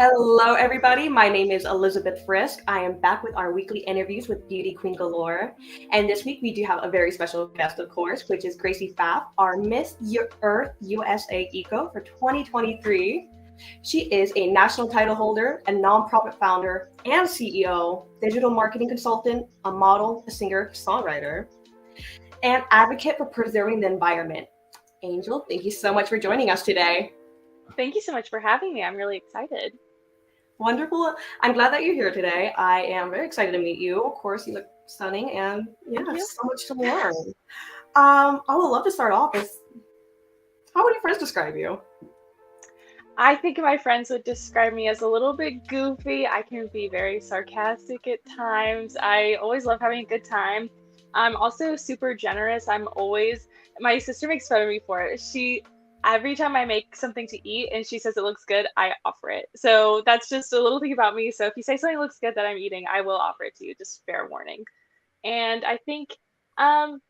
Hello, everybody. My name is Elizabeth Frisk. I am back with our weekly interviews with Beauty Queen Galore. And this week we do have a very special guest, of course, which is Gracie Pfaff, our Earth USA Eco for 2023. She is a national title holder, a nonprofit founder and CEO, digital marketing consultant, a model, a singer, songwriter, and advocate for preserving the environment. Angel, thank you so much for joining us today. Thank you so much for having me. I'm really excited. Wonderful. I'm glad that you're here today. I am very excited to meet you. Of course, you look stunning and so much to learn. I would love to start off with, how would your friends describe you? I think my friends would describe me as a little bit goofy. I can be very sarcastic at times. I always love having a good time. I'm also super generous. My sister makes fun of me for it. Every time I make something to eat and she says it looks good, I offer it. So that's just a little thing about me. So if you say something looks good that I'm eating, I will offer it to you, just fair warning. And I think I'm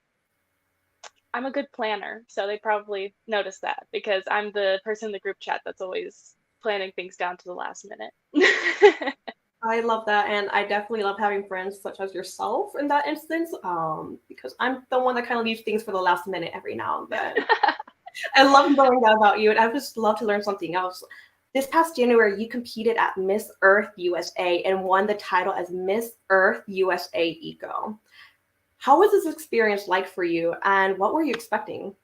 a good planner, so they probably notice that because I'm the person in the group chat that's always planning things down to the last minute. I love that, and I definitely love having friends such as yourself in that instance, because I'm the one that kind of leaves things for the last minute every now and then. I love knowing that about you, and I just love to learn something else. This past January, you competed at Miss Earth USA and won the title as Miss Earth USA Eco. How was this experience like for you, and what were you expecting?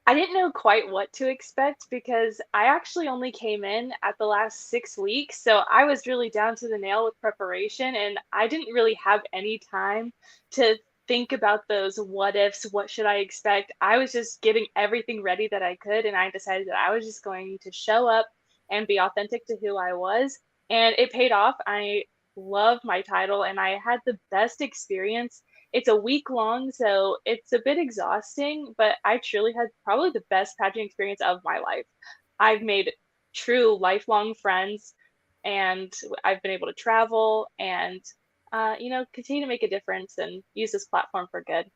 I didn't know quite what to expect because I actually only came in at the last 6 weeks. So I was really down to the nail with preparation, and I didn't really have any time to think about those what ifs, what should I expect. I was just getting everything ready that I could, and I decided that I was just going to show up and be authentic to who I was. And it paid off. I love my title, and I had the best experience. It's a week long, so it's a bit exhausting, but I truly had probably the best pageant experience of my life. I've made true lifelong friends, and I've been able to travel and, continue to make a difference and use this platform for good.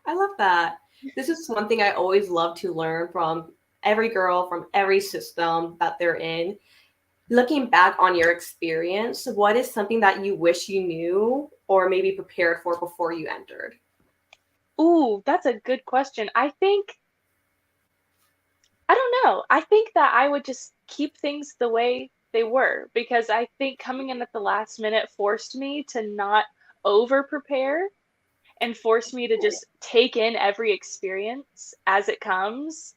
I love that. This is one thing I always love to learn from every girl from every system that they're in. Looking back on your experience, what is something that you wish you knew or maybe prepared for before you entered? Ooh, that's a good question. I don't know. I think that I would just keep things the way they were because I think coming in at the last minute forced me to not over prepare and forced me to just take in every experience as it comes.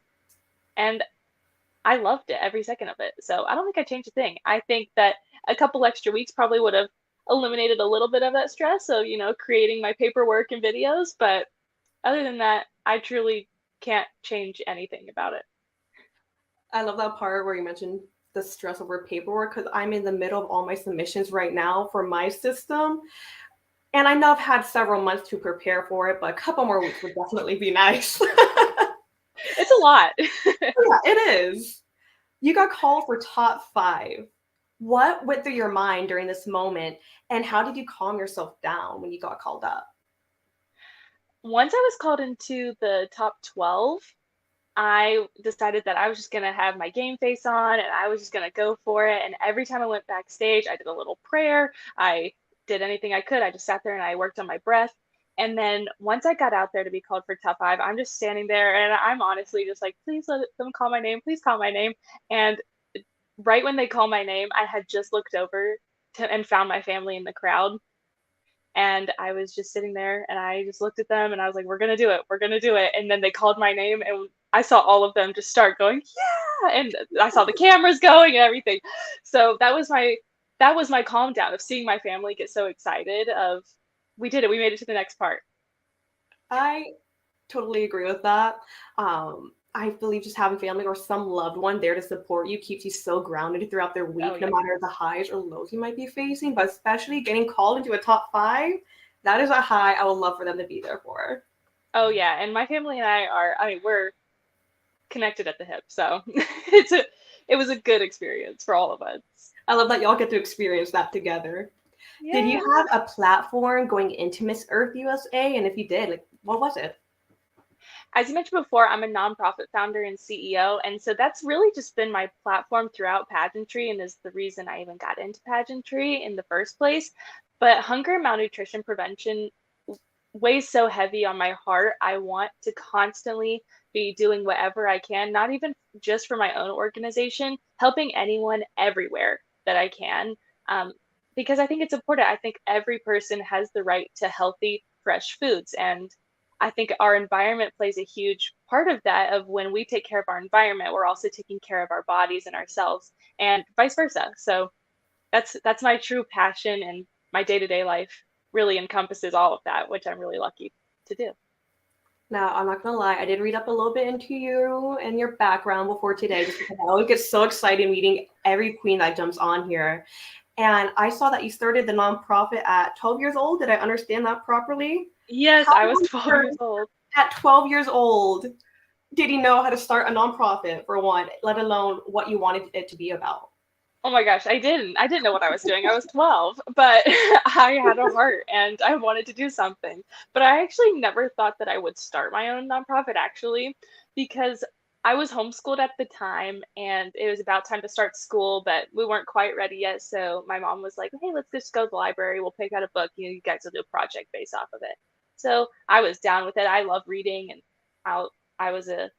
And I loved it every second of it. So I don't think I changed a thing. I think that a couple extra weeks probably would have eliminated a little bit of that stress. So, creating my paperwork and videos. But other than that, I truly can't change anything about it. I love that part where you mentioned the stress over paperwork because I'm in the middle of all my submissions right now for my system. And I know I've had several months to prepare for it, but a couple more weeks would definitely be nice. It's a lot. Yeah, it is. You got called for top 5. What went through your mind during this moment, and how did you calm yourself down when you got called up? Once I was called into the top 12, I decided that I was just going to have my game face on and I was just going to go for it. And every time I went backstage, I did a little prayer. I did anything I could. I just sat there and I worked on my breath. And then once I got out there to be called for top 5, I'm just standing there and I'm honestly just like, please let them call my name. Please call my name. And right when they call my name, I had just looked over and found my family in the crowd. And I was just sitting there and I just looked at them and I was like, we're going to do it. We're going to do it. And then they called my name and I saw all of them just start going, yeah. And I saw the cameras going and everything. So that was my calm down of seeing my family get so excited of we did it. We made it to the next part. I totally agree with that. I believe just having family or some loved one there to support you keeps you so grounded throughout their week, Oh, no yeah. matter the highs or lows you might be facing. But especially getting called into a top 5, that is a high I would love for them to be there for. Oh, yeah. And my family and we're connected at the hip. So it was a good experience for all of us. I love that y'all get to experience that together. Did Yeah. you have a platform going into Miss Earth USA? And if you did, like, what was it? As you mentioned before, I'm a nonprofit founder and CEO, and so that's really just been my platform throughout pageantry and is the reason I even got into pageantry in the first place. But hunger and malnutrition prevention weighs so heavy on my heart. I want to constantly be doing whatever I can, not even just for my own organization, helping anyone everywhere that I can. Um, because I think it's important. I think every person has the right to healthy, fresh foods. And I think our environment plays a huge part of that. Of when we take care of our environment, we're also taking care of our bodies and ourselves, and vice versa. So that's my true passion, and my day-to-day life really encompasses all of that, which I'm really lucky to do. Now, I'm not gonna lie, I did read up a little bit into you and your background before today, just because I always get so excited meeting every queen that jumps on here. And I saw that you started the nonprofit at 12 years old. Did I understand that properly? Yes, How I was 12 years old. at 12 years old did you know how to start a nonprofit for one, let alone what you wanted it to be about? Oh my gosh, I didn't. I didn't know what I was doing. I was 12, but I had a heart and I wanted to do something. But I actually never thought that I would start my own nonprofit actually, because I was homeschooled at the time and it was about time to start school, but we weren't quite ready yet. So my mom was like, "Hey, let's just go to the library. We'll pick out a book. You guys will do a project based off of it." So I was down with it. I love reading, and I was a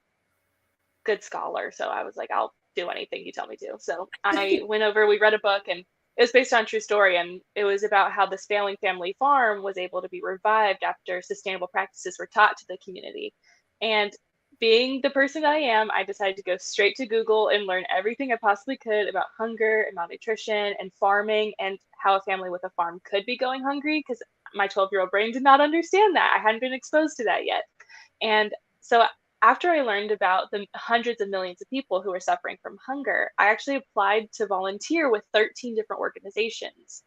good scholar. So I was like, I'll do anything you tell me to. So I went over, we read a book, and it was based on a true story. And it was about how this failing family farm was able to be revived after sustainable practices were taught to the community. And being the person I am, I decided to go straight to Google and learn everything I possibly could about hunger and malnutrition and farming and how a family with a farm could be going hungry, because my 12-year-old brain did not understand that. I hadn't been exposed to that yet. And so after I learned about the hundreds of millions of people who are suffering from hunger, I actually applied to volunteer with 13 different organizations.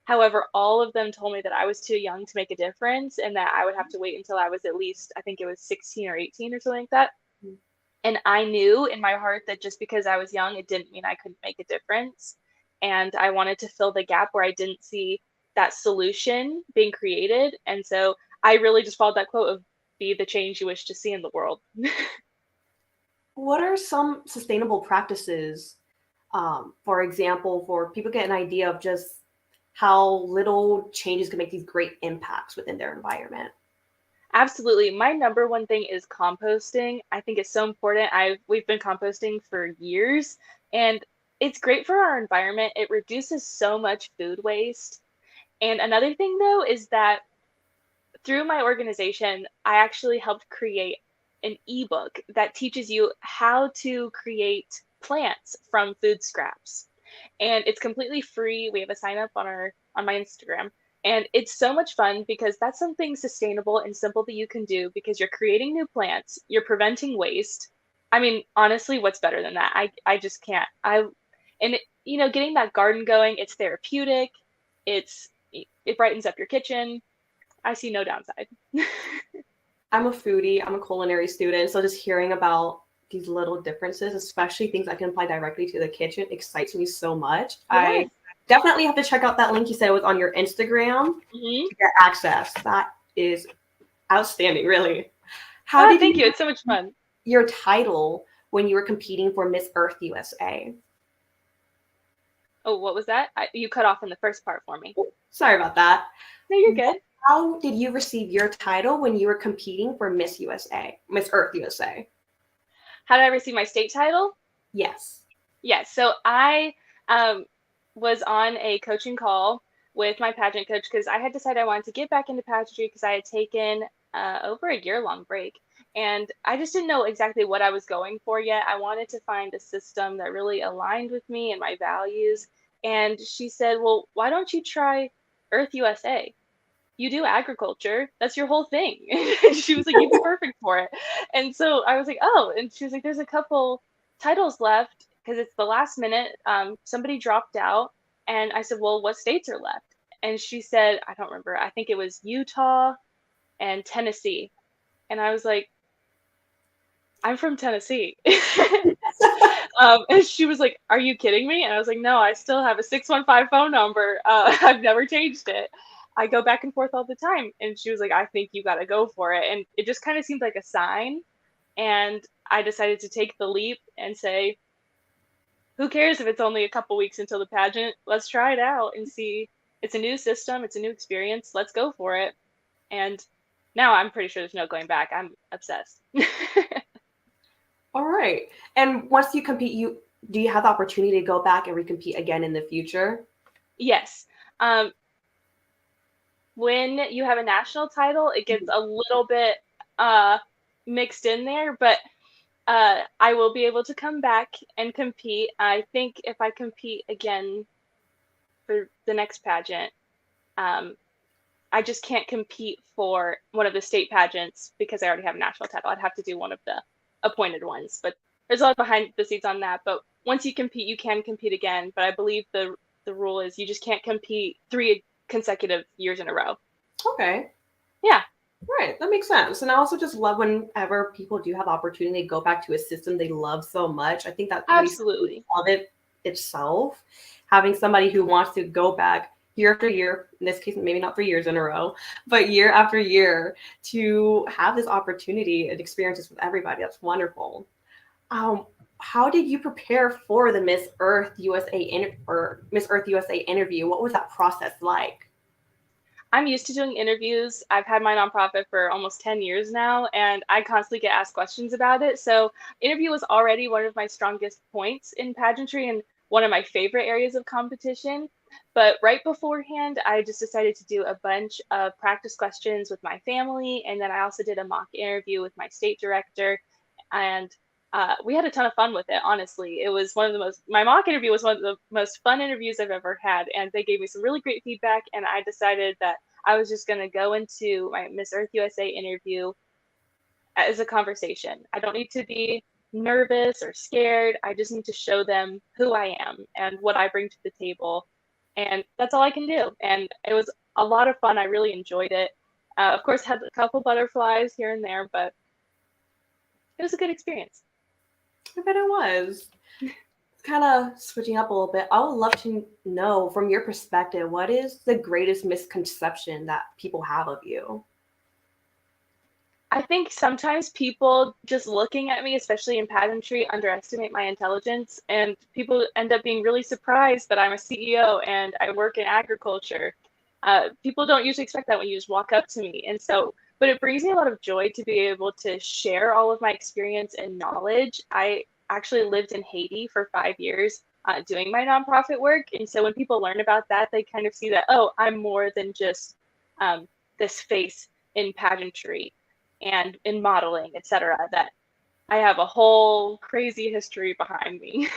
However, all of them told me that I was too young to make a difference and that I would have to wait until I was at least, I think it was 16 or 18 or something like that. And I knew in my heart that just because I was young, it didn't mean I couldn't make a difference. And I wanted to fill the gap where I didn't see that solution being created. And so I really just followed that quote of be the change you wish to see in the world. What are some sustainable practices, for example, for people to get an idea of just how little changes can make these great impacts within their environment? Absolutely. My number one thing is composting. I think it's so important. We've been composting for years, and it's great for our environment. It reduces so much food waste. And another thing though is that through my organization, I actually helped create an ebook that teaches you how to create plants from food scraps. And it's completely free. We have a sign up on my Instagram. And it's so much fun because that's something sustainable and simple that you can do because you're creating new plants, you're preventing waste. I mean, honestly, what's better than that? I just can't. Getting that garden going, it's therapeutic. It brightens up your kitchen. I see no downside. I'm a foodie, I'm a culinary student, so just hearing about these little differences, especially things I can apply directly to the kitchen, excites me so much. Yes. I definitely have to check out that link you said was on your Instagram to get access. That is outstanding, really. Thank you. It's so much fun. Your title when you were competing for Miss Earth USA? Oh, what was that? You cut off in the first part for me. Sorry about that. No, you're good. How did you receive your title when you were competing for Miss USA, Miss Earth USA? How did I receive my state title? Yes. Yes. So I was on a coaching call with my pageant coach because I had decided I wanted to get back into pageantry because I had taken over a year-long break. And I just didn't know exactly what I was going for yet. I wanted to find a system that really aligned with me and my values. And she said, well, why don't you try Earth USA? You do agriculture. That's your whole thing. She was like, you'd be perfect for it. And so I was like, oh, and she was like, there's a couple titles left because it's the last minute. Somebody dropped out. And I said, well, what states are left? And she said, I don't remember. I think it was Utah and Tennessee. And I was like, I'm from Tennessee. And she was like, are you kidding me? And I was like, no, I still have a 615 phone number. I've never changed it. I go back and forth all the time. And she was like, I think you got to go for it. And it just kind of seemed like a sign. And I decided to take the leap and say, who cares if it's only a couple weeks until the pageant? Let's try it out and see. It's a new system, it's a new experience. Let's go for it. And now I'm pretty sure there's no going back. I'm obsessed. All right. And once you compete, do you have the opportunity to go back and recompete again in the future? Yes. When you have a national title, it gets a little bit mixed in there, but I will be able to come back and compete. I think if I compete again for the next pageant, I just can't compete for one of the state pageants because I already have a national title. I'd have to do one of the appointed ones, but there's a lot behind the scenes on that. But once you compete, you can compete again. But I believe the rule is you just can't compete 3 consecutive years in a row. Okay. Yeah. Right. That makes sense. And I also just love whenever people do have the opportunity to go back to a system they love so much. I think that absolutely of it itself, having somebody who wants to go back year after year, in this case, maybe not 3 years in a row, but year after year to have this opportunity and experiences with everybody. That's wonderful. How did you prepare for the Miss Earth USA Miss Earth USA interview? What was that process like? I'm used to doing interviews. I've had my nonprofit for almost 10 years now, and I constantly get asked questions about it. So interview was already one of my strongest points in pageantry and one of my favorite areas of competition. But right beforehand, I just decided to do a bunch of practice questions with my family. And then I also did a mock interview with my state director. And we had a ton of fun with it, honestly. It was my mock interview was one of the most fun interviews I've ever had. And they gave me some really great feedback. And I decided that I was just going to go into my Miss Earth USA interview as a conversation. I don't need to be nervous or scared. I just need to show them who I am and what I bring to the table. And that's all I can do. And it was a lot of fun. I really enjoyed it. Of course, had a couple butterflies here and there, but it was a good experience. I bet it was. Kind of switching up a little bit, I would love to know from your perspective, what is the greatest misconception that people have of you? I think sometimes people just looking at me, especially in pageantry, underestimate my intelligence, and people end up being really surprised that I'm a CEO and I work in agriculture. People don't usually expect that when you just walk up to me. And so, but it brings me a lot of joy to be able to share all of my experience and knowledge. I actually lived in Haiti for 5 years doing my nonprofit work. And so when people learn about that, they kind of see that, oh, I'm more than just this face in pageantry and in modeling, etc., that I have a whole crazy history behind me.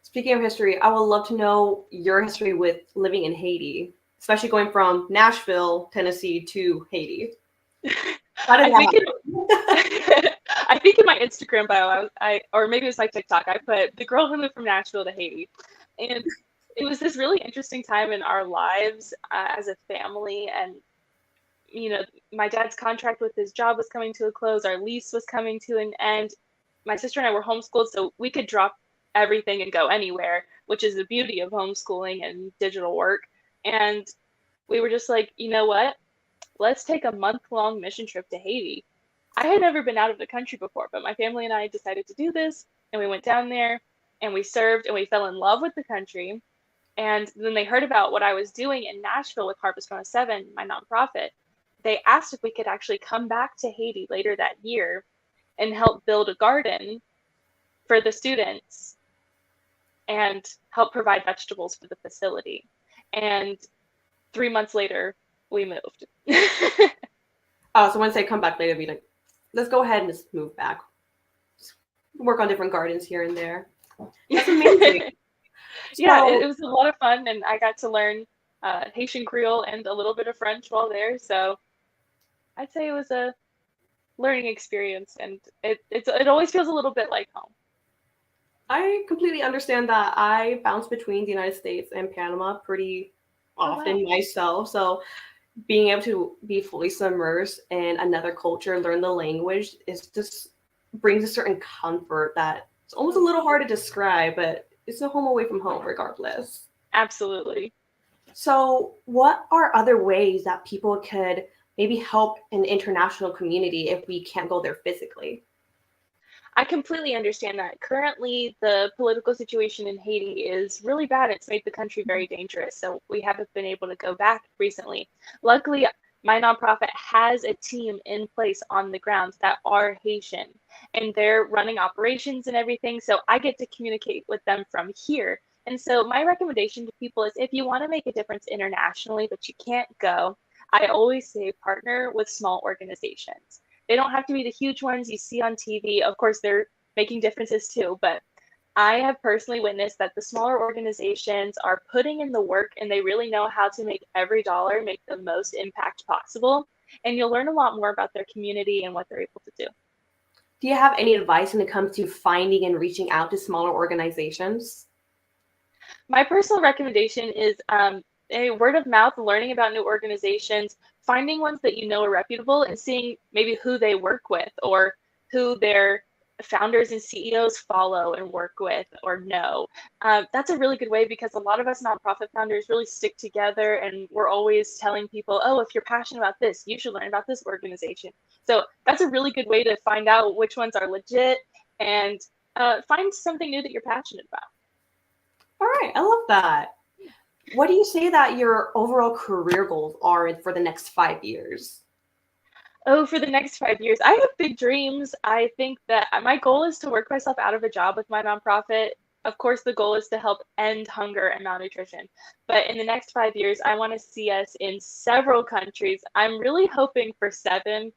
Speaking of history, I would love to know your history with living in Haiti, especially going from Nashville, Tennessee to Haiti. How did I think in my Instagram bio, or maybe it was my TikTok, I put the girl who moved from Nashville to Haiti. And it was this really interesting time in our lives as a family. And, you know, my dad's contract with his job was coming to a close. Our lease was coming to an end. My sister and I were homeschooled, so we could drop everything and go anywhere, which is the beauty of homeschooling and digital work. And we were just like, you know what? Let's take a month-long mission trip to Haiti. I had never been out of the country before, but my family and I decided to do this, and we went down there and we served and we fell in love with the country. And then they heard about what I was doing in Nashville with Harvest 107, my nonprofit. They asked if we could actually come back to Haiti later that year and help build a garden for the students and help provide vegetables for the facility. And 3 months later, we moved. Oh, so once they come back later, be like, let's go ahead and just move back. Just work on different gardens here and there. That's amazing. Yeah, it was a lot of fun, and I got to learn Haitian Creole and a little bit of French while there. So I'd say it was a learning experience, and it always feels a little bit like home. I completely understand that. I bounce between the United States and Panama pretty often myself. So being able to be fully submersed in another culture, learn the language, is just brings a certain comfort that it's almost a little hard to describe, but it's a home away from home regardless. Absolutely. So, what are other ways that people could maybe help an international community if we can't go there physically? I completely understand that. Currently, the political situation in Haiti is really bad. It's made the country very dangerous. So we haven't been able to go back recently. Luckily, my nonprofit has a team in place on the ground that are Haitian and they're running operations and everything. So I get to communicate with them from here. And so my recommendation to people is if you want to make a difference internationally, but you can't go, I always say partner with small organizations. They don't have to be the huge ones you see on TV. Of course, they're making differences too, but I have personally witnessed that the smaller organizations are putting in the work and they really know how to make every dollar make the most impact possible. And you'll learn a lot more about their community and what they're able to do. Do you have any advice when it comes to finding and reaching out to smaller organizations? My personal recommendation is a word of mouth, learning about new organizations, finding ones that you know are reputable, and seeing maybe who they work with or who their founders and CEOs follow and work with or know. That's a really good way because a lot of us nonprofit founders really stick together and we're always telling people, oh, if you're passionate about this, you should learn about this organization. So that's a really good way to find out which ones are legit and find something new that you're passionate about. All right, I love that. What do you say that your overall career goals are for the next 5 years? Oh, for the next 5 years, I have big dreams. I think that my goal is to work myself out of a job with my nonprofit. Of course, the goal is to help end hunger and malnutrition. But in the next 5 years, I want to see us in several countries. I'm really hoping for seven.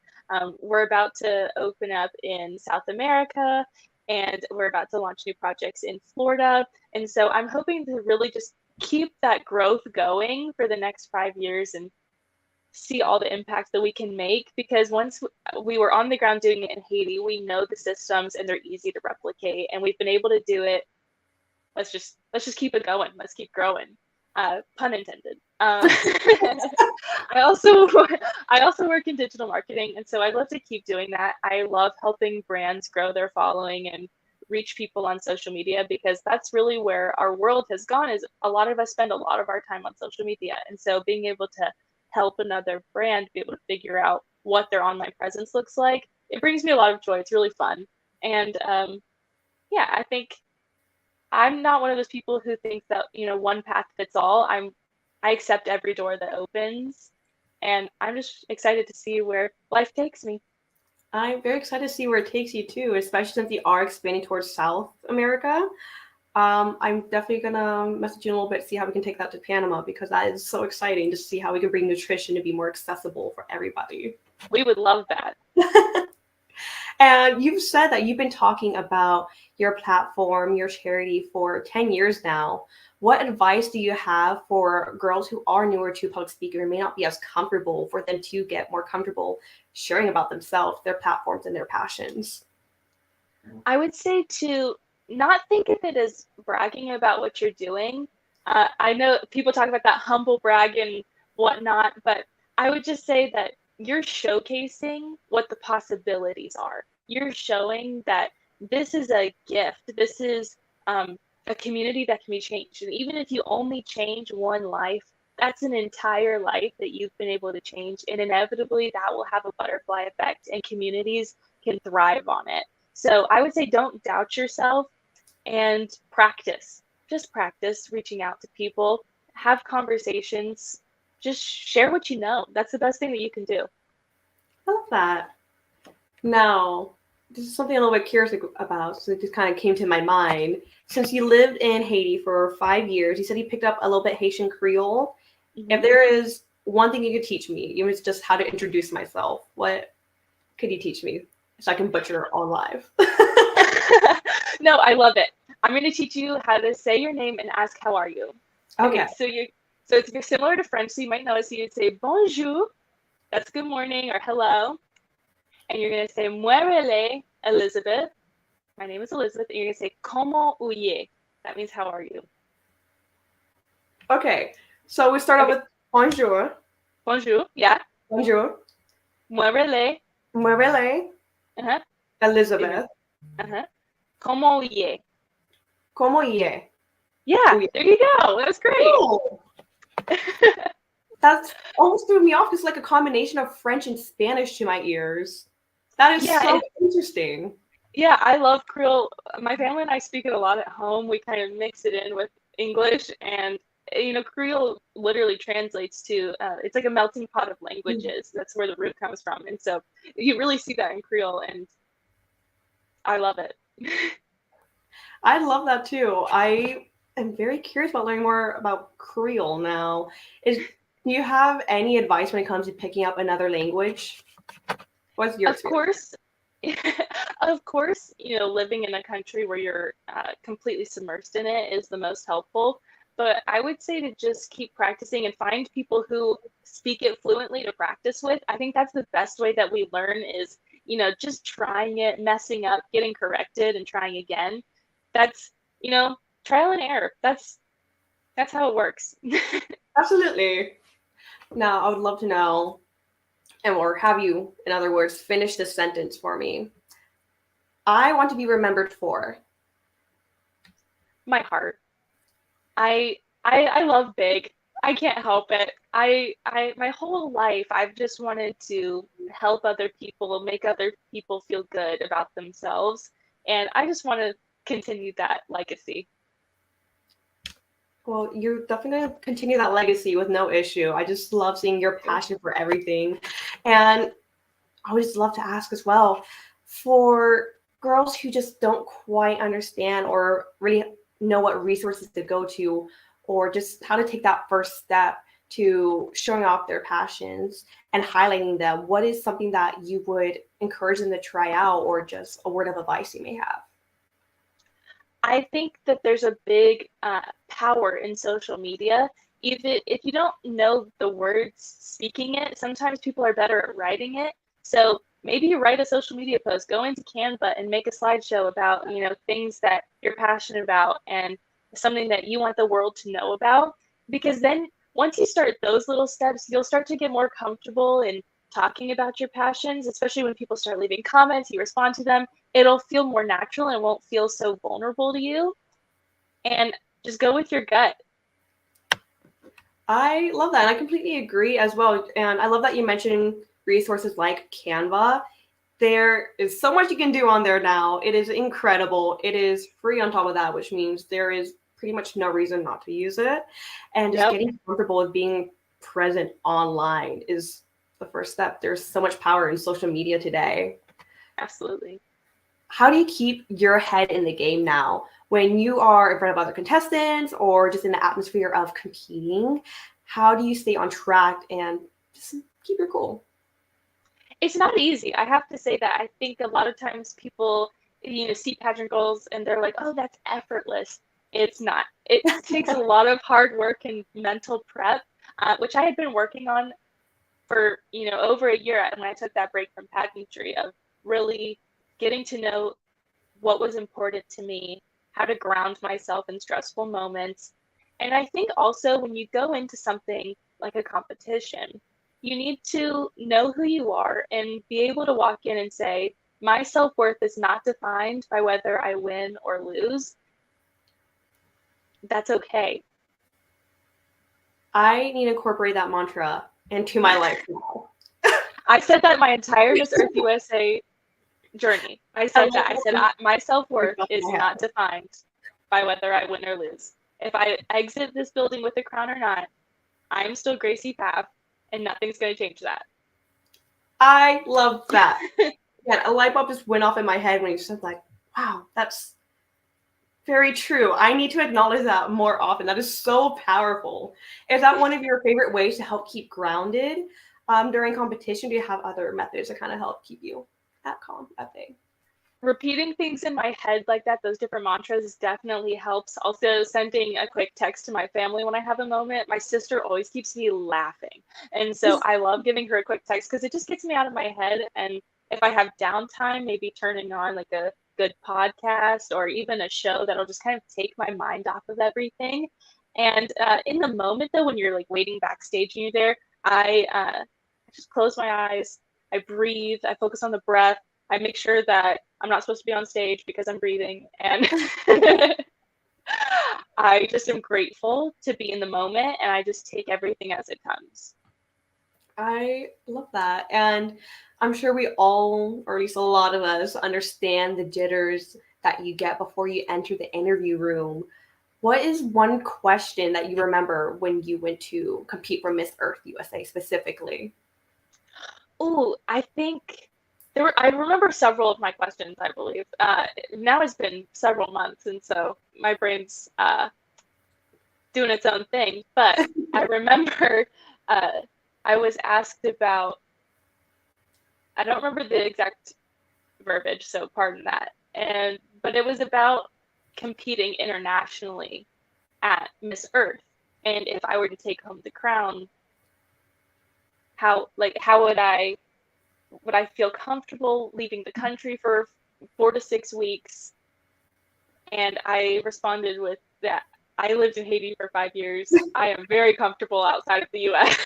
We're about to open up in South America and we're about to launch new projects in Florida. And so I'm hoping to really just keep that growth going for the next 5 years and see all the impacts that we can make because once we were on the ground doing it in Haiti, we know the systems and they're easy to replicate and we've been able to do it. Let's just keep it going. Let's keep growing. Pun intended. I also I also work in digital marketing and so I love to keep doing that. I love helping brands grow their following and reach people on social media because that's really where our world has gone is a lot of us spend a lot of our time on social media and so being able to help another brand be able to figure out what their online presence looks like. It brings me a lot of joy. It's really fun. And yeah, I think I'm not one of those people who think that, one path fits all. I accept every door that opens and I'm just excited to see where life takes me. I'm very excited to see where it takes you too, especially since you are expanding towards South America. I'm definitely gonna message you in a little bit, see how we can take that to Panama because that is so exciting to see how we can bring nutrition to be more accessible for everybody. We would love that. And you've said that you've been talking about your platform, your charity for 10 years now. What advice do you have for girls who are newer to public speaking or may not be as comfortable for them to get more comfortable sharing about themselves, their platforms, and their passions? I would say to not think of it as bragging about what you're doing. I know people talk about that humble brag and whatnot, but I would just say that you're showcasing what the possibilities are. You're showing that this is a gift. This is a community that can be changed. And even if you only change one life, that's an entire life that you've been able to change. And inevitably, that will have a butterfly effect, and communities can thrive on it. So I would say don't doubt yourself and practice. Just practice reaching out to people, have conversations, just share what you know. That's the best thing that you can do. I love that. Now, this is something I'm a little bit curious about, so it just kind of came to my mind. Since you lived in Haiti for 5 years, you said you picked up a little bit Haitian Creole. If Mhm. there is one thing you could teach me, even if it's just how to introduce myself, what could you teach me so I can butcher on live? No, I love it. I'm going to teach you how to say your name and ask how are you. Okay. Okay, so it's similar to French, so you might know it. So you'd say bonjour, that's good morning or hello, and you're going to say muerele, Elizabeth. My name is Elizabeth, and you're going to say comment ouye. That means how are you? Okay. So we start off Okay, with bonjour. bonjour, yeah, Bonjour. muerele, Muevele. uh-huh, Elizabeth. uh-huh, comment ouye. Como ye? Yeah, Uye. there you go. That was great. Oh, That's almost threw me off. It's like a combination of French and Spanish to my ears. That is Yeah, so interesting. yeah, I love Creole. My family and I speak it a lot at home. We kind of mix it in with English, and Creole literally translates to it's like a melting pot of languages. That's where the root comes from, and so you really see that in Creole, and I love it. I love that too. I am very curious about learning more about Creole now. Do you have any advice when it comes to picking up another language? What's your Of experience? course, of course, living in a country where you're completely submersed in it is the most helpful. But I would say to just keep practicing and find people who speak it fluently to practice with. I think that's the best way that we learn is, just trying it, messing up, getting corrected, and trying again. That's, trial and error. That's how it works. Absolutely. Now, I would love to know, and or have you, in other words, finish this sentence for me. I want to be remembered for. My heart. I love big. I can't help it. My whole life I've just wanted to help other people, make other people feel good about themselves, and I just want to continue that legacy. Well, you're definitely going to continue that legacy with no issue. I just love seeing your passion for everything. And I would just love to ask as well, for girls who just don't quite understand or really know what resources to go to, or just how to take that first step to showing off their passions and highlighting them, what is something that you would encourage them to try out, or just a word of advice you may have? I think that there's a big power in social media. Even if you don't know the words speaking it, sometimes people are better at writing it. So maybe you write a social media post, go into Canva and make a slideshow about, things that you're passionate about and something that you want the world to know about. Because then once you start those little steps, you'll start to get more comfortable in talking about your passions, especially when people start leaving comments, you respond to them, it'll feel more natural and won't feel so vulnerable to you. And just go with your gut. I love that. And I completely agree as well. And I love that you mentioned resources like Canva. There is so much you can do on there now. It is incredible. It is free on top of that, which means there is pretty much no reason not to use it. And just Yep, getting comfortable with being present online is the first step. There's so much power in social media today. absolutely. How do you keep your head in the game now when you are in front of other contestants or just in the atmosphere of competing? How do you stay on track and just keep your cool? It's not easy. I have to say that. I think a lot of times people, see pageant goals and they're like, oh, that's effortless. It's not. It takes a lot of hard work and mental prep, which I had been working on for, over a year when I took that break from pageantry of really getting to know what was important to me, how to ground myself in stressful moments. And I think also when you go into something like a competition, you need to know who you are and be able to walk in and say, my self worth is not defined by whether I win or lose. That's okay. I need to incorporate that mantra into my life now. I said that my entire Miss Earth USA journey. I I said that. I said my self worth is love not defined by whether I win or lose. If I exit this building with a crown or not, I'm still Gracie Pfaff, and nothing's going to change that. I love that. Yeah, a light bulb just went off in my head when you said, like, wow, that's very true. I need to acknowledge that more often. That is so powerful. Is that one of your favorite ways to help keep grounded during competition? Do you have other methods that kind of help keep you at calm, at bay? Repeating things in my head like that, those different mantras definitely helps. Also, sending a quick text to my family when I have a moment. My sister always keeps me laughing. And so I love giving her a quick text because it just gets me out of my head. And if I have downtime, maybe turning on like a good podcast or even a show that'll just kind of take my mind off of everything. And in the moment, though, when you're like waiting backstage and you're there, I just close my eyes, I breathe, I focus on the breath. I make sure that I'm not supposed to be on stage because I'm breathing. And I just am grateful to be in the moment, and I just take everything as it comes. I love that. And I'm sure we all, or at least a lot of us, understand the jitters that you get before you enter the interview room. What is one question that you remember when you went to compete for Miss Earth USA specifically? Oh, I think I remember several of my questions, I believe. Now it's been several months, and so my brain's doing its own thing. But I remember uh, I was asked about, I don't remember the exact verbiage, so pardon that. But it was about competing internationally at Miss Earth. And if I were to take home the crown, how would I feel comfortable leaving the country for 4 to 6 weeks? And I responded with that I lived in Haiti for 5 years. I am very comfortable outside of the US.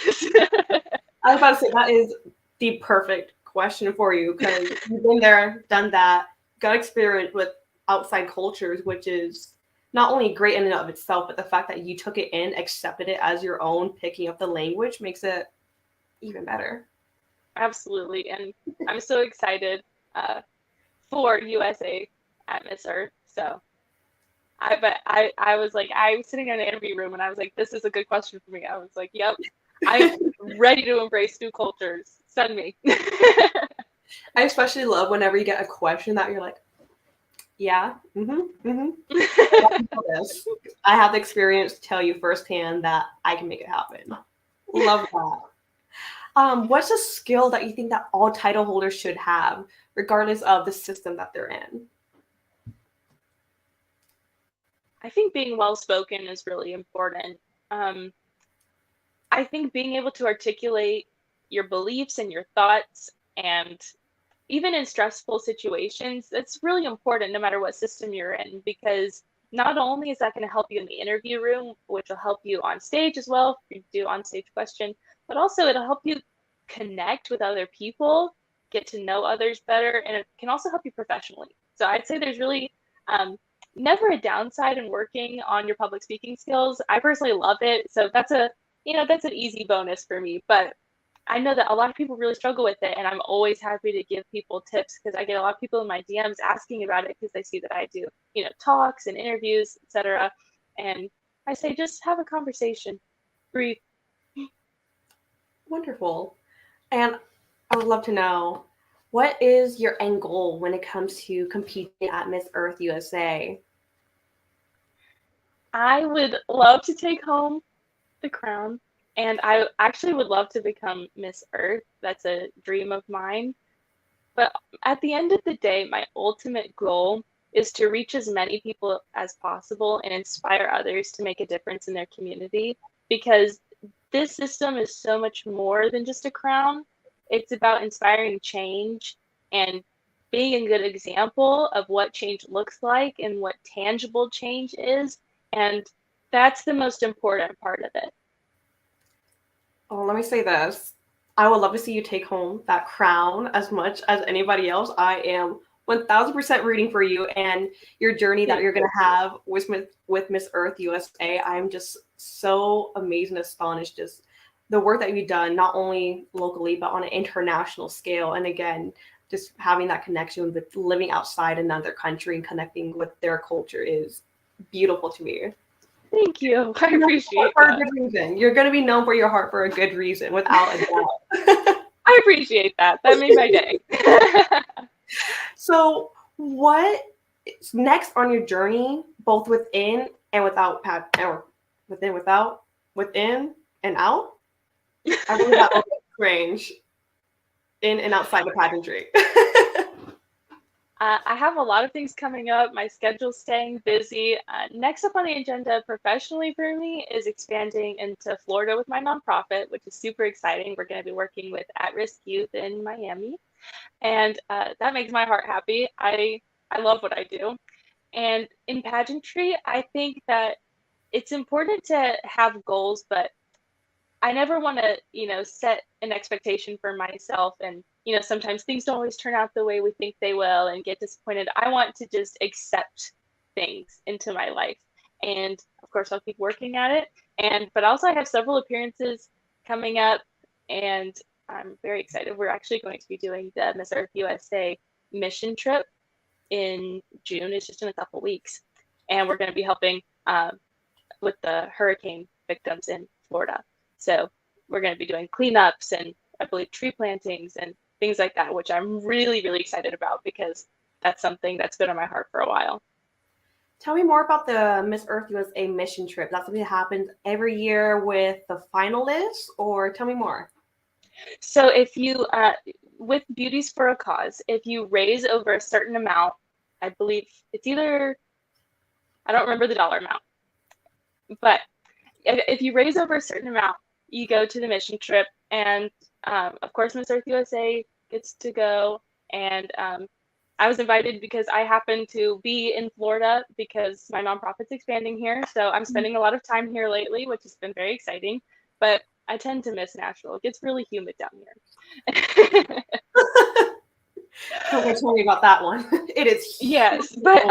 I was about to say that is the perfect question for you because you've been there, done that, got experience with outside cultures, which is not only great in and of itself, but the fact that you took it in, accepted it as your own, picking up the language makes it even better. Absolutely. And I'm so excited uh, for USA at Miss Earth. So I was like, I was sitting in the interview room and I was like, this is a good question for me. I was like, yep, I'm ready to embrace new cultures. Send me. I especially love whenever you get a question that you're like, yeah, I have the experience to tell you firsthand that I can make it happen. Love that. What's a skill that you think that all title holders should have, regardless of the system that they're in? I think being well spoken is really important. Um, I think being able to articulate your beliefs and your thoughts, and even in stressful situations, it's really important no matter what system you're in, because not only is that going to help you in the interview room, which will help you on stage as well, if you do on stage question, but also it'll help you connect with other people, get to know others better, and it can also help you professionally. So I'd say there's really never a downside in working on your public speaking skills. I personally love it, so that's an easy bonus for me. But I know that a lot of people really struggle with it, and I'm always happy to give people tips because I get a lot of people in my DMs asking about it because they see that I do, talks and interviews, etc. And I say just have a conversation, breathe. Wonderful. And I would love to know, what is your end goal when it comes to competing at Miss Earth USA? I would love to take home the crown, and I actually would love to become Miss Earth. That's a dream of mine. But at the end of the day, my ultimate goal is to reach as many people as possible and inspire others to make a difference in their community, because this system is so much more than just a crown. It's about inspiring change and being a good example of what change looks like and what tangible change is. And that's the most important part of it. Oh, let me say this. I would love to see you take home that crown as much as anybody else. I am 1000% rooting for you and your journey that you're going to have with Miss Earth USA. I'm just so amazed and astonished, just the work that you've done, not only locally, but on an international scale. And again, just having that connection with living outside another country and connecting with their culture is beautiful to me. Thank you. I appreciate For that. a good reason. You're going to be known for your heart for a good reason, without a doubt. I appreciate that. That made my day. So, what is next on your journey, both within and without or within and out? I believe that was strange. In and outside the pageantry. I have a lot of things coming up. My schedule's staying busy. Next up on the agenda professionally for me is expanding into Florida with my nonprofit, which is super exciting. We're going to be working with at-risk youth in Miami, and that makes my heart happy. I love what I do. And in pageantry, I think that it's important to have goals, but I never want to, set an expectation for myself. And, sometimes things don't always turn out the way we think they will and get disappointed. I want to just accept things into my life. and of course I'll keep working at it. But also I have several appearances coming up, and I'm very excited. We're actually going to be doing the Miss Earth USA mission trip in June. It's just in a couple weeks, and we're going to be helping with the hurricane victims in Florida. So we're going to be doing cleanups and I believe tree plantings and things like that, which I'm really, really excited about because that's something that's been on my heart for a while. Tell me more about the Miss Earth USA mission trip. That's something that happens every year with the finalists, or tell me more. So if you, with Beauties for a Cause, if you raise over a certain amount, I believe it's either, I don't remember the dollar amount, but if you raise over a certain amount, you go to the mission trip, and of course, Miss Earth USA gets to go. And I was invited because I happen to be in Florida because my nonprofit's expanding here. So I'm spending a lot of time here lately, which has been very exciting. But I tend to miss Nashville. It gets really humid down here. Don't tell me about that one. It is. Yes, but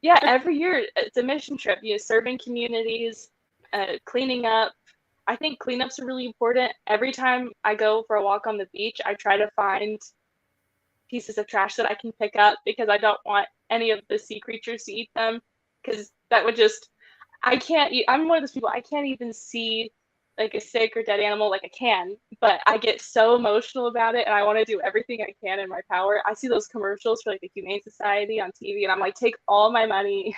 yeah, every year it's a mission trip. Serving communities, cleaning up. I think cleanups are really important. Every time I go for a walk on the beach, I try to find pieces of trash that I can pick up because I don't want any of the sea creatures to eat them, because that would just, I can't eat. I'm one of those people, I can't even see like a sick or dead animal. Like I can, but I get so emotional about it and I want to do everything I can in my power. I see those commercials for like the Humane Society on TV and I'm like, take all my money.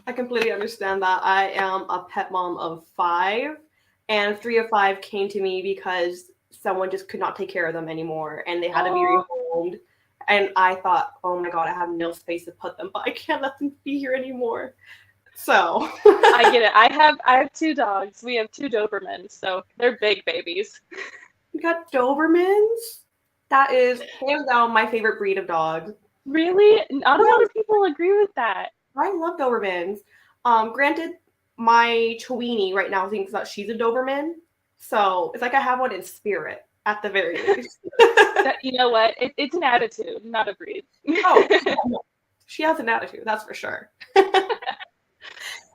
I completely understand that. I am a pet mom of 5, and 3 of 5 came to me because someone just could not take care of them anymore, and they had to be rehomed. And I thought, oh my god, I have no space to put them, but I can't let them be here anymore. So I get it. I have 2 dogs. We have 2 Dobermans, so they're big babies. You got Dobermans? That is hands down my favorite breed of dog. Really? Not a lot of people agree with that. I love Dobermans. Granted, my Tweenie right now thinks that she's a Doberman, so it's like I have one in spirit at the very least. You know what? It's an attitude, not a breed. Oh, she has an attitude, that's for sure.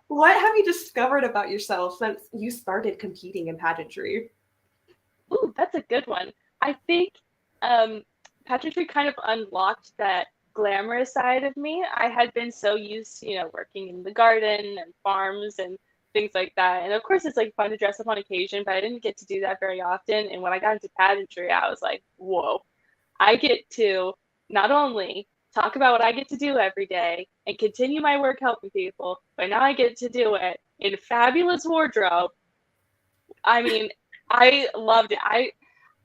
What have you discovered about yourself since you started competing in pageantry? Ooh, that's a good one. I think pageantry kind of unlocked that glamorous side of me. I had been so used to, working in the garden and farms and things like that. And of course, it's like fun to dress up on occasion, but I didn't get to do that very often. And when I got into pageantry, I was like, whoa, I get to not only talk about what I get to do every day and continue my work helping people, but now I get to do it in fabulous wardrobe. I mean, I loved it.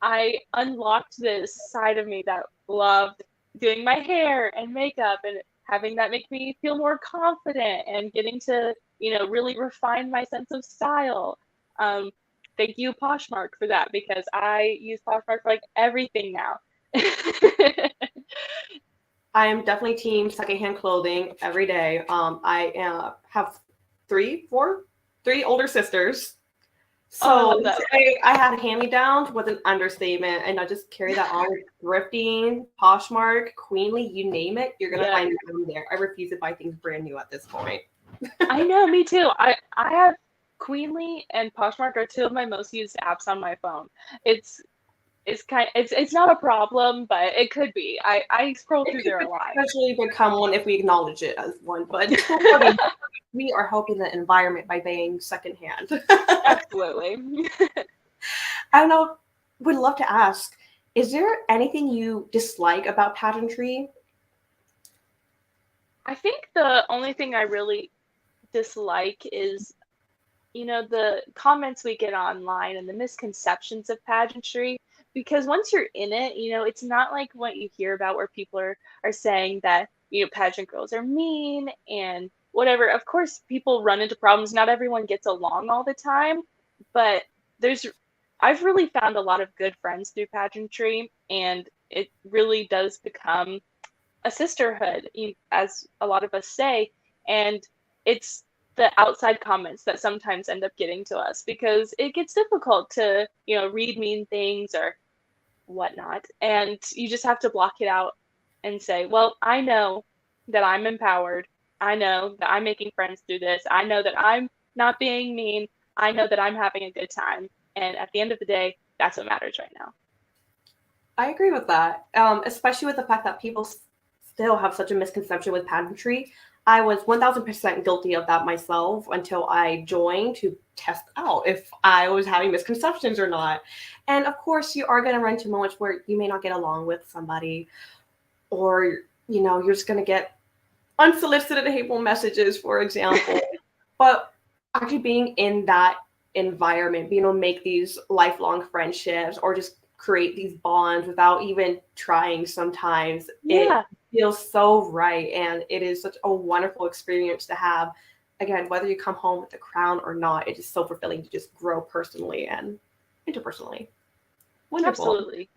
I unlocked this side of me that loved doing my hair and makeup and having that make me feel more confident and getting to, really refine my sense of style. Thank you, Poshmark, for that, because I use Poshmark for like everything now. I am definitely team secondhand clothing every day. I have three older sisters. So I had hand-me-downs was an understatement, and I just carry that on with thrifting, Poshmark, Queenly, you name it, you're gonna find me there. I refuse to buy things brand new at this point. I know, me too. I have Queenly and Poshmark are 2 of my most used apps on my phone. It's not a problem, but it could be. I scroll through there a lot. Eventually become one if we acknowledge it as one, but we are helping the environment by buying secondhand. Absolutely. I know. Would love to ask, is there anything you dislike about pageantry? I think the only thing I really dislike is, the comments we get online and the misconceptions of pageantry. Because once you're in it, it's not like what you hear about where people are saying that, pageant girls are mean and whatever. Of course, people run into problems. Not everyone gets along all the time, but I've really found a lot of good friends through pageantry, and it really does become a sisterhood, as a lot of us say. And it's the outside comments that sometimes end up getting to us because it gets difficult to, read mean things or whatnot. And you just have to block it out and say, well, I know that I'm empowered. I know that I'm making friends through this. I know that I'm not being mean. I know that I'm having a good time. And at the end of the day, that's what matters right now. I agree with that, especially with the fact that people still have such a misconception with pageantry. I was 1000% guilty of that myself until I joined to test out if I was having misconceptions or not. And of course, you are going to run into moments where you may not get along with somebody, or you're just going to get unsolicited hateful messages, for example. But actually being in that environment, being able to make these lifelong friendships or just create these bonds without even trying sometimes, it Yeah, feels so right. And it is such a wonderful experience to have. Again, whether you come home with a crown or not, it is so fulfilling to just grow personally and interpersonally. Wonderful. absolutely.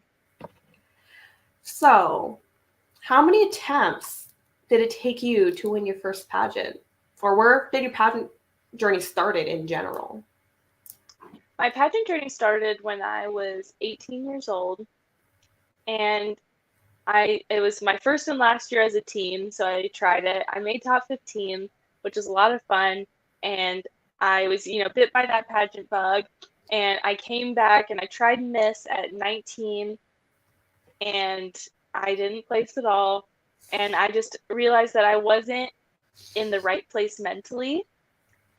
So, how many attempts did it take you to win your first pageant? Or where did your pageant journey started in general? My pageant journey started when I was 18 years old, and it was my first and last year as a teen, so I tried it. I made top 15, which was a lot of fun, and I was, bit by that pageant bug, and I came back and I tried Miss at 19, and I didn't place at all, and I just realized that I wasn't in the right place mentally,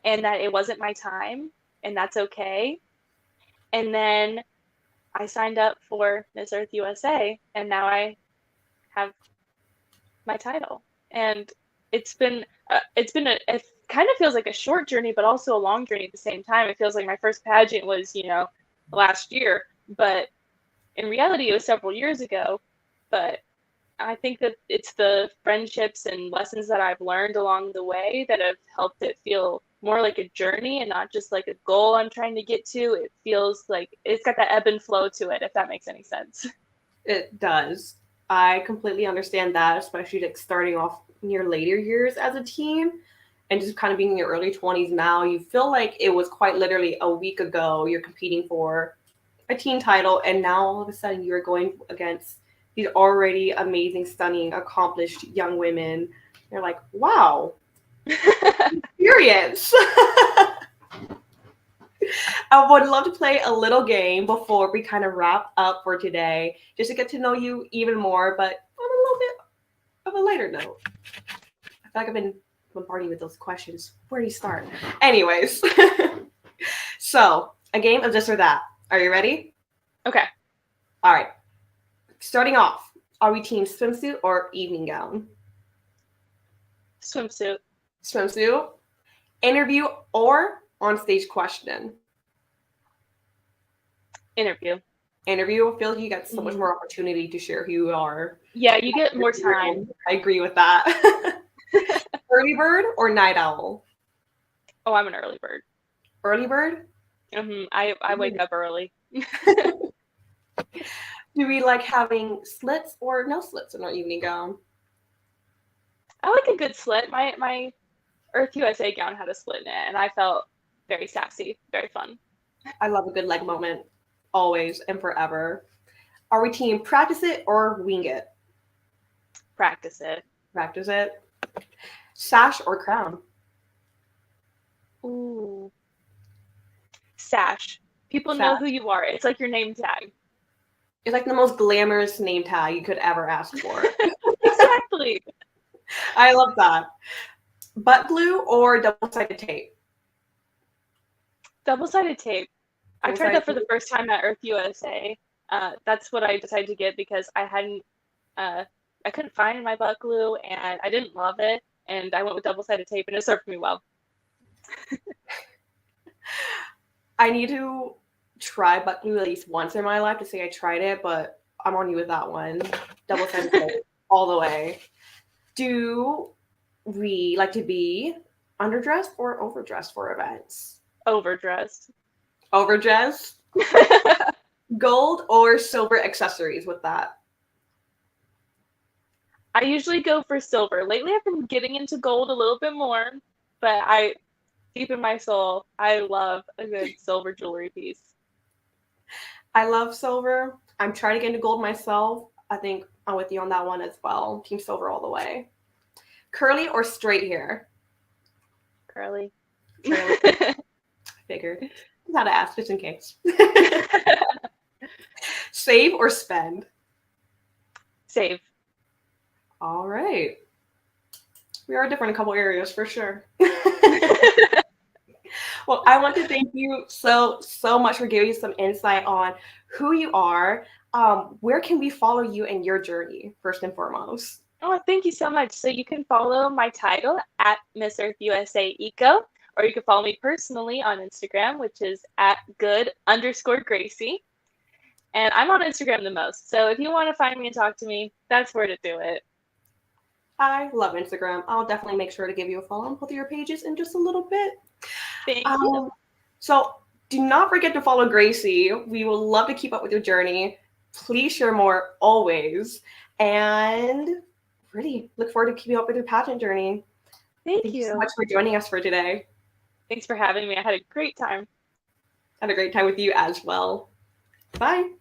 and that it wasn't my time, and that's okay. And then I signed up for Miss Earth USA, and now I have my title. And it kind of feels like a short journey, but also a long journey at the same time. It feels like my first pageant was, last year, but in reality, it was several years ago. But I think that it's the friendships and lessons that I've learned along the way that have helped it feel more like a journey and not just like a goal I'm trying to get to. It feels like it's got that ebb and flow to it, if that makes any sense. It does. I completely understand that, especially like starting off in your later years as a teen and just kind of being in your early 20s now. You feel like it was quite literally a week ago you're competing for a teen title, and now all of a sudden you're going against these already amazing, stunning, accomplished young women. You're like, wow, experience. I would love to play a little game before we kind of wrap up for today, just to get to know you even more, but on a little bit of a lighter note. I feel like I've been bombarding you with those questions. Where do you start? Anyways, so a game of this or that. Are you ready? Okay. All right. Starting off, are we team swimsuit or evening gown? Swimsuit. Swimsuit, interview, or on stage question? Interview. Interview. I feel like you got so much more opportunity to share who you are. Yeah, you get more time. I agree with that. Early bird or night owl? Oh, I'm an early bird. Early bird? I wake up early. Do we like having slits or no slits in our evening gown? I like a good slit. My Earth USA gown had a slit in it, and I felt very sassy, very fun. I love a good leg moment, always and forever. Are we team practice it or wing it? Practice it. Practice it. Sash or crown? Ooh. Sash. People know Sash. who you are. It's like your name tag. It's like the most glamorous name tag you could ever ask for. Exactly. I love that. Butt glue or double-sided tape? Double-sided tape. I tried Double-sided that for the tape. first time at Earth USA. That's what I decided to get because I couldn't find my butt glue and I didn't love it. And I went with double-sided tape and it served me well. I need to try butt glue at least once in my life to say I tried it, but I'm on you with that one. Double-sided tape all the way. Do we like to be underdressed or overdressed for events? Overdressed. Overdressed? Gold or silver accessories with that? I usually go for silver. Lately, I've been getting into gold a little bit more, but deep in my soul, I love a good silver jewelry piece. I love silver. I'm trying to get into gold myself. I think I'm with you on that one as well. Team silver all the way. Curly or straight hair? Curly. Curly. Figured. Just had to ask just in case. Save or spend? Save. All right. We are different in a couple areas for sure. Well, I want to thank you so much for giving some insight on who you are. Where can we follow you in your journey, first and foremost? Oh, thank you so much. So you can follow my title at Miss Earth USA Eco, or you can follow me personally on Instagram, which is at good_Gracie. And I'm on Instagram the most. So if you want to find me and talk to me, that's where to do it. I love Instagram. I'll definitely make sure to give you a follow on both of your pages in just a little bit. Thank you. So do not forget to follow Gracie. We will love to keep up with your journey. Please share more always. And really look forward to keeping up with your pageant journey. Thank you so you. much for joining us for today. Thanks for having me. I had a great time. Had a great time with you as well. Bye.